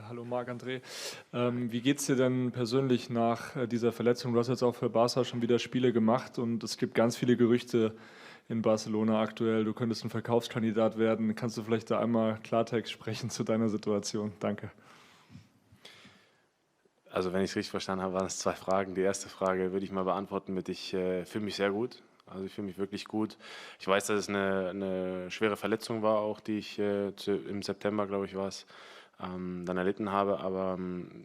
Hallo Marc-André. Wie geht's dir denn persönlich nach dieser Verletzung? Du hast jetzt auch für Barca schon wieder Spiele gemacht und es gibt ganz viele Gerüchte in Barcelona aktuell. Du könntest ein Verkaufskandidat werden. Kannst du vielleicht da einmal Klartext sprechen zu deiner Situation? Danke. Also wenn ich es richtig verstanden habe, waren es zwei Fragen. Die erste Frage würde ich mal beantworten mit, ich fühle mich sehr gut. Also ich fühle mich wirklich gut. Ich weiß, dass es eine schwere Verletzung war, auch die ich im September, glaube ich, war es, dann erlitten habe. Aber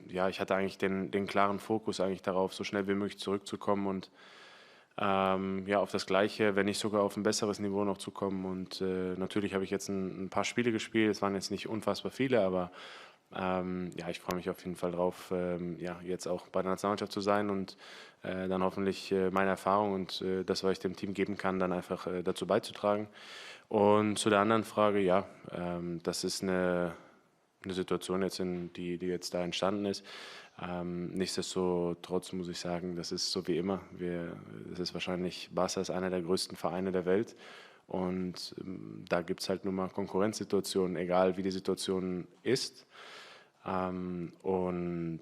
ja, ich hatte eigentlich den klaren Fokus eigentlich darauf, so schnell wie möglich zurückzukommen und ja, auf das Gleiche, wenn nicht sogar auf ein besseres Niveau noch zu kommen. Und natürlich habe ich jetzt ein paar Spiele gespielt. Es waren jetzt nicht unfassbar viele, aber ja, ich freue mich auf jeden Fall drauf, ja, jetzt auch bei der Nationalmannschaft zu sein und dann hoffentlich meine Erfahrung und das, was ich dem Team geben kann, dann einfach dazu beizutragen. Und zu der anderen Frage, ja, das ist eine Situation jetzt, die jetzt da entstanden ist. Nichtsdestotrotz muss ich sagen, das ist so wie immer. Das ist wahrscheinlich, Barca ist einer der größten Vereine der Welt. Und da gibt es halt nun mal Konkurrenzsituationen, egal wie die Situation ist. Und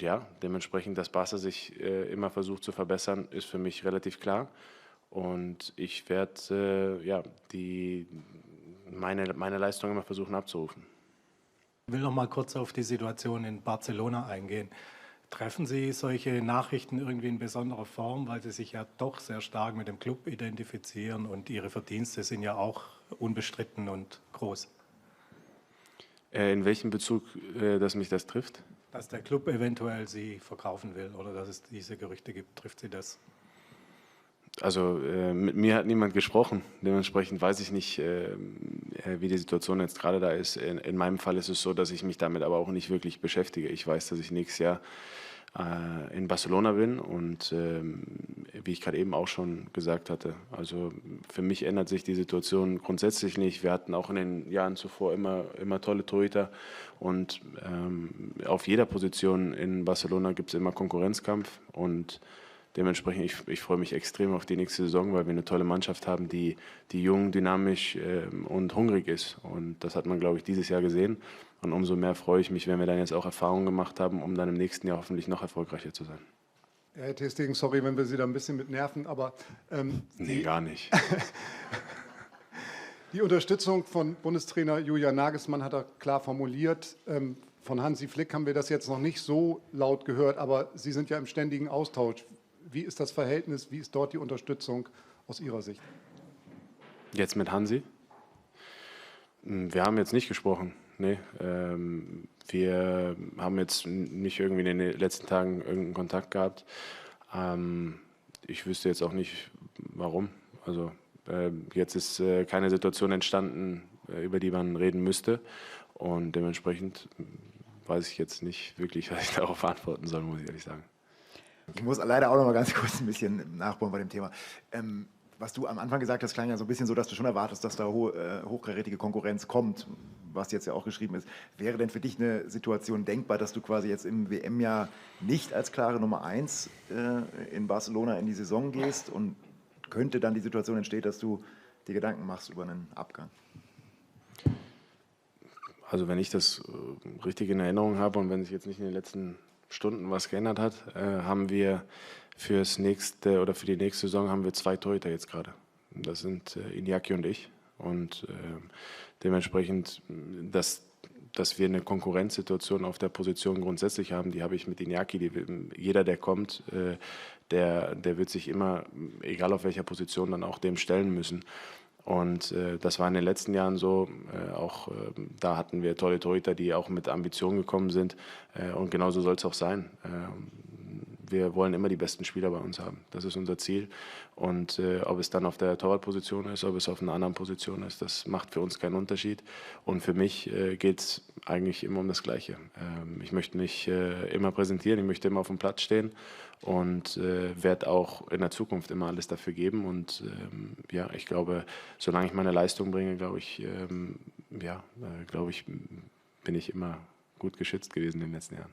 ja, dementsprechend, dass Barca sich immer versucht zu verbessern, ist für mich relativ klar. Und ich werde ja, meine Leistung immer versuchen abzurufen. Ich will noch mal kurz auf die Situation in Barcelona eingehen. Treffen Sie solche Nachrichten irgendwie in besonderer Form, weil Sie sich ja doch sehr stark mit dem Club identifizieren und Ihre Verdienste sind ja auch unbestritten und groß? In welchem Bezug, dass mich das trifft? Dass der Club eventuell Sie verkaufen will oder dass es diese Gerüchte gibt, trifft Sie das? Also mit mir hat niemand gesprochen. Dementsprechend weiß ich nicht, wie die Situation jetzt gerade da ist. In meinem Fall ist es so, dass ich mich damit aber auch nicht wirklich beschäftige. Ich weiß, dass ich nächstes Jahr in Barcelona bin und wie ich gerade eben auch schon gesagt hatte, also für mich ändert sich die Situation grundsätzlich nicht. Wir hatten auch in den Jahren zuvor immer tolle Torhüter und auf jeder Position in Barcelona gibt es immer Konkurrenzkampf und dementsprechend, ich freue mich extrem auf die nächste Saison, weil wir eine tolle Mannschaft haben, die jung, dynamisch und hungrig ist. Und das hat man, glaube ich, dieses Jahr gesehen. Und umso mehr freue ich mich, wenn wir dann jetzt auch Erfahrungen gemacht haben, um dann im nächsten Jahr hoffentlich noch erfolgreicher zu sein. Ja, Herr ter Stegen, sorry, wenn wir Sie da ein bisschen mit nerven, aber Nee, gar nicht. die Unterstützung von Bundestrainer Julian Nagelsmann hat er klar formuliert. Von Hansi Flick haben wir das jetzt noch nicht so laut gehört, aber Sie sind ja im ständigen Austausch. Wie ist das Verhältnis? Wie ist dort die Unterstützung aus Ihrer Sicht? Jetzt mit Hansi? Wir haben jetzt nicht gesprochen. Nee, wir haben jetzt nicht irgendwie in den letzten Tagen irgendeinen Kontakt gehabt. Ich wüsste jetzt auch nicht, warum. Also jetzt ist keine Situation entstanden, über die man reden müsste. Und dementsprechend weiß ich jetzt nicht wirklich, was ich darauf antworten soll, muss ich ehrlich sagen. Ich muss leider auch noch mal ganz kurz ein bisschen nachbauen bei dem Thema. Was du am Anfang gesagt hast, klang ja so ein bisschen so, dass du schon erwartest, dass da hochkarätige Konkurrenz kommt, was jetzt ja auch geschrieben ist. Wäre denn für dich eine Situation denkbar, dass du quasi jetzt im WM-Jahr nicht als klare Nummer 1 in Barcelona in die Saison gehst und könnte dann die Situation entstehen, dass du dir Gedanken machst über einen Abgang? Also wenn ich das richtig in Erinnerung habe und wenn sich jetzt nicht in den letzten Stunden was geändert hat, haben wir fürs nächste oder für die nächste Saison haben wir 2 Torhüter jetzt gerade. Das sind Iñaki und ich. Und dementsprechend, dass wir eine Konkurrenzsituation auf der Position grundsätzlich haben, die habe ich mit Iñaki. Jeder, der kommt, der wird sich immer, egal auf welcher Position, dann auch dem stellen müssen. Und das war in den letzten Jahren so. Auch da hatten wir tolle Torhüter, die auch mit Ambitionen gekommen sind. Und genauso soll es auch sein. Wir wollen immer die besten Spieler bei uns haben. Das ist unser Ziel. Und ob es dann auf der Torwartposition ist, ob es auf einer anderen Position ist, das macht für uns keinen Unterschied. Und für mich geht es eigentlich immer um das Gleiche. Ich möchte mich immer präsentieren, ich möchte immer auf dem Platz stehen und werde auch in der Zukunft immer alles dafür geben. Und ja, ich glaube, solange ich meine Leistung bringe, glaube ich, bin ich immer gut geschützt gewesen in den letzten Jahren.